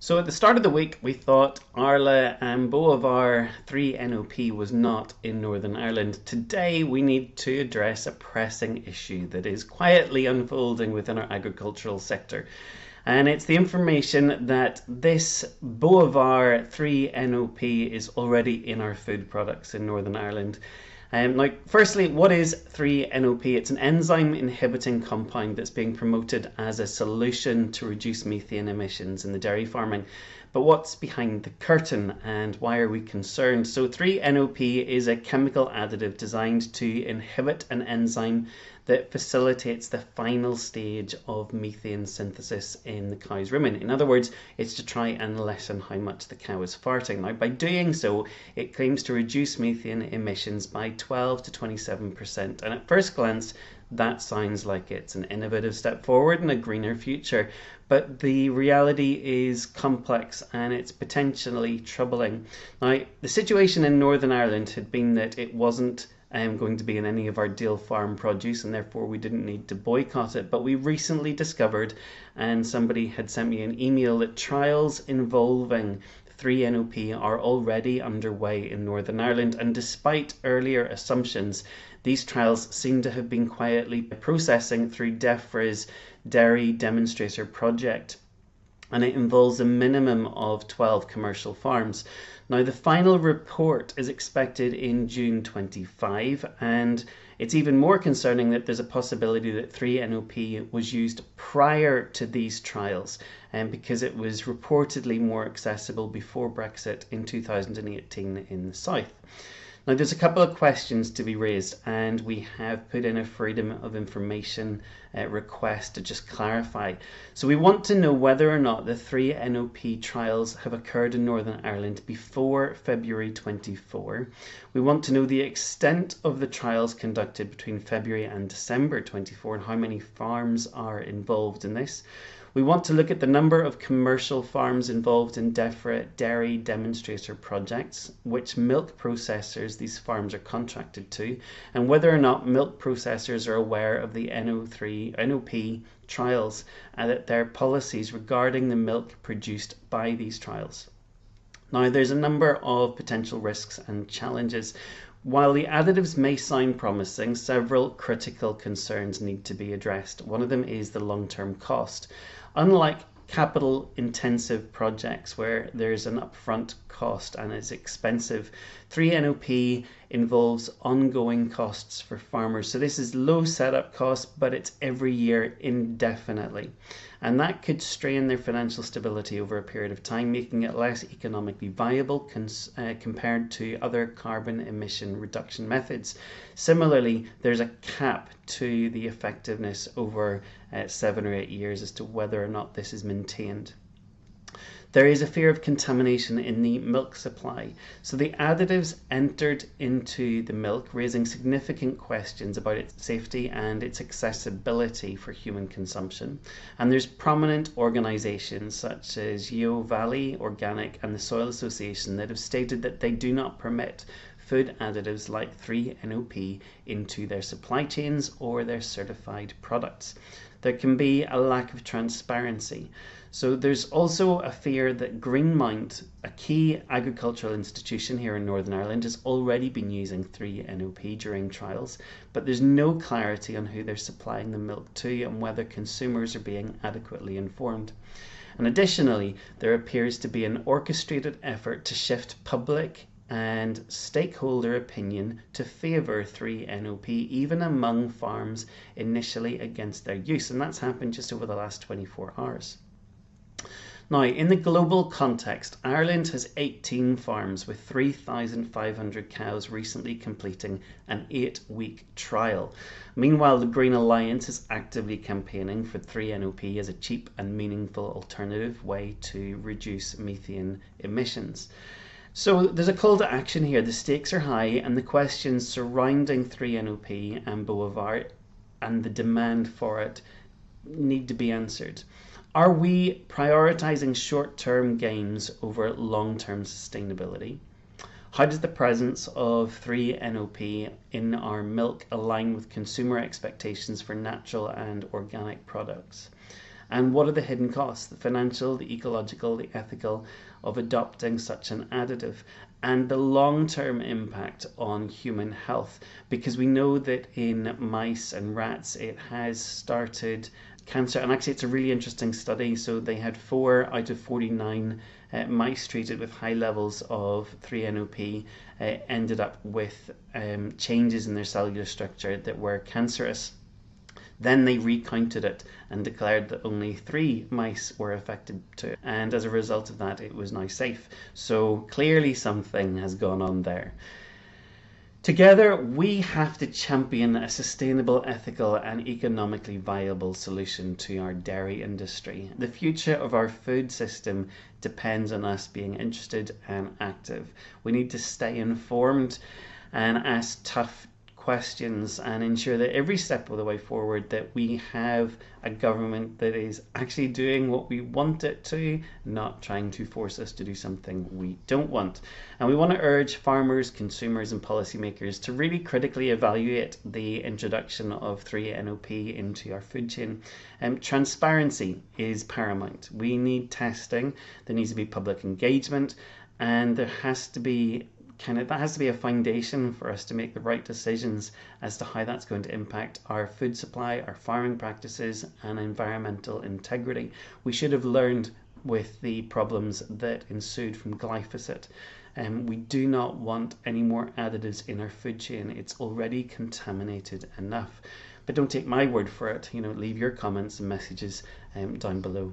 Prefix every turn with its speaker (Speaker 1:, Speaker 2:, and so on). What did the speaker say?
Speaker 1: So at the start of the week, we thought Arla and Bovear 3 NOP was not in Northern Ireland. Today, we need to address a pressing issue that is quietly unfolding within our agricultural sector. And it's the information that this Bovear 3 NOP is already in our food products in Northern Ireland. Firstly, what is 3-NOP? It's an enzyme inhibiting compound that's being promoted as a solution to reduce methane emissions in the dairy farming. But what's behind the curtain and why are we concerned? So 3-NOP is a chemical additive designed to inhibit an enzyme that facilitates the final stage of methane synthesis in the cow's rumen. In other words, it's to try and lessen how much the cow is farting. Now, by doing so, it claims to reduce methane emissions by 12 to 27%. And at first glance, that sounds like it's an innovative step forward and a greener future. But the reality is complex and it's potentially troubling. Now, the situation in Northern Ireland had been that it wasn't going to be in any of our Deal Farm produce, and therefore we didn't need to boycott it. But we recently discovered, and somebody had sent me an email, that trials involving 3-NOP are already underway in Northern Ireland, and despite earlier assumptions, these trials seem to have been quietly processing through DEFRA's Dairy Demonstrator Project, and it involves a minimum of 12 commercial farms. Now, the final report is expected in June 25, and it's even more concerning that there's a possibility that 3-NOP was used prior to these trials, because it was reportedly more accessible before Brexit in 2018 in the south. Now, there's a couple of questions to be raised, and we have put in a Freedom of Information request to just clarify. So we want to know whether or not the 3-NOP trials have occurred in Northern Ireland before February 24. We want to know the extent of the trials conducted between February and December 24 and how many farms are involved in this. We want to look at the number of commercial farms involved in DEFRA Dairy Demonstrator projects, which milk processors these farms are contracted to, and whether or not milk processors are aware of the NOP trials and that their policies regarding the milk produced by these trials. Now, there's a number of potential risks and challenges. While the additives may sound promising, several critical concerns need to be addressed. One of them is the long-term cost. Unlike capital-intensive projects where there's an upfront cost and it's expensive, 3-NOP involves ongoing costs for farmers. So this is low setup cost, but it's every year indefinitely. And that could strain their financial stability over a period of time, making it less economically viable compared to other carbon emission reduction methods. Similarly, there's a cap to the effectiveness over 7 or 8 years as to whether or not this is maintained. There is a fear of contamination in the milk supply. So the additives entered into the milk, raising significant questions about its safety and its accessibility for human consumption. And there's prominent organisations such as Yeo Valley Organic and the Soil Association that have stated that they do not permit food additives like 3-NOP into their supply chains or their certified products. There can be a lack of transparency. So there's also a fear that Greenmount, a key agricultural institution here in Northern Ireland, has already been using 3-NOP during trials, but there's no clarity on who they're supplying the milk to and whether consumers are being adequately informed. And additionally, there appears to be an orchestrated effort to shift public and stakeholder opinion to favour 3-NOP, even among farms initially against their use, and that's happened just over the last 24 hours. Now, in the global context, Ireland has 18 farms with 3,500 cows recently completing an 8-week trial. Meanwhile, the Green Alliance is actively campaigning for 3-NOP as a cheap and meaningful alternative way to reduce methane emissions. So there's a call to action here. The stakes are high, and the questions surrounding 3-NOP and Bovear and the demand for it need to be answered. Are we prioritising short-term gains over long-term sustainability? How does the presence of 3-NOP in our milk align with consumer expectations for natural and organic products? And what are the hidden costs, the financial, the ecological, the ethical, of adopting such an additive, and the long-term impact on human health? Because we know that in mice and rats it has started cancer, and actually it's a really interesting study. So they had 4 out of 49 mice treated with high levels of 3-NOP ended up with changes in their cellular structure that were cancerous. Then they recounted it and declared that only 3 mice were affected too, and as a result of that it was now safe. So clearly something has gone on there. Together, we have to champion a sustainable, ethical and economically viable solution to our dairy industry. The future of our food system depends on us being interested and active. We need to stay informed and ask tough questions and ensure that every step of the way forward that we have a government that is actually doing what we want it to, not trying to force us to do something we don't want. And we want to urge farmers, consumers and policymakers to really critically evaluate the introduction of 3-NOP into our food chain. Transparency is paramount. We need testing, there needs to be public engagement, and there has to be a foundation for us to make the right decisions as to how that's going to impact our food supply, our farming practices and environmental integrity. We should have learned with the problems that ensued from glyphosate. We do not want any more additives in our food chain. It's already contaminated enough. But don't take my word for it. Leave your comments and messages down below.